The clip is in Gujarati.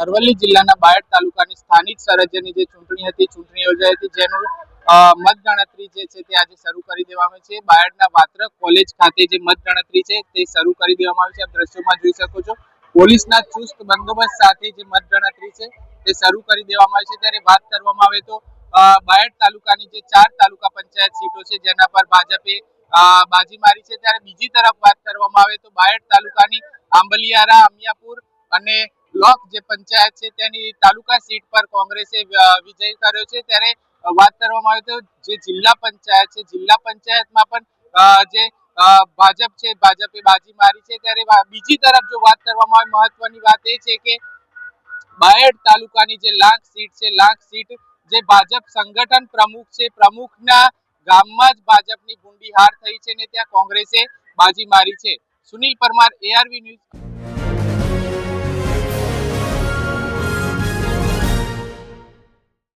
અરવલ્લી જિલ્લાના બાયડ તાલુકાની સ્થાનિક સ્વરાજ્યની જે ચૂંટણી યોજાઈ હતી, જેનું મતગણતરી જે છે તે આજે શરૂ કરી દેવામાં આવી છે. બાયડના વાત્રક કોલેજ ખાતે જે મતગણતરી છે તે શરૂ કરી દેવામાં આવી છે. આપ દ્રશ્યોમાં જોઈ શકો છો, પોલીસના ચુસ્ત બંદોબસ્ત સાથે જે મતગણતરી છે તે શરૂ કરી દેવામાં આવી છે. ત્યારે વાત કરવામાં આવે તો બાયડ તાલુકાની જે 4 તાલુકા પંચાયત સીટો છે જેના પર ભાજપે બાજી મારી છે, ત્યારે બીજી તરફ વાત કરવામાં આવે તો બાયડ તાલુકાની આંબલિયારા, અમિયાપુર અને બ્લોક જે પંચાયત છે તેની તાલુકા સીટ પર કોંગ્રેસે વિજય કર્યો છે. ત્યારે વાત કરવામાં આવે તો જે જિલ્લા પંચાયત છે, જિલ્લા પંચાયતમાં પણ જે ભાજપ છે, ભાજપે બાજી મારી છે. ત્યારે બીજી તરફ જો વાત કરવામાં આવે, મહત્વની વાત એ છે કે બાયડ તાલુકાની જે લાખ સીટ છે, લાખ સીટ જે ભાજપ સંગઠન પ્રમુખ છે, પ્રમુખના ગામમાં જ ભાજપની બુંદી હાર થઈ છે ને ત્યાં કોંગ્રેસે બાજી મારી છે. Sunil Parmar, ARV news.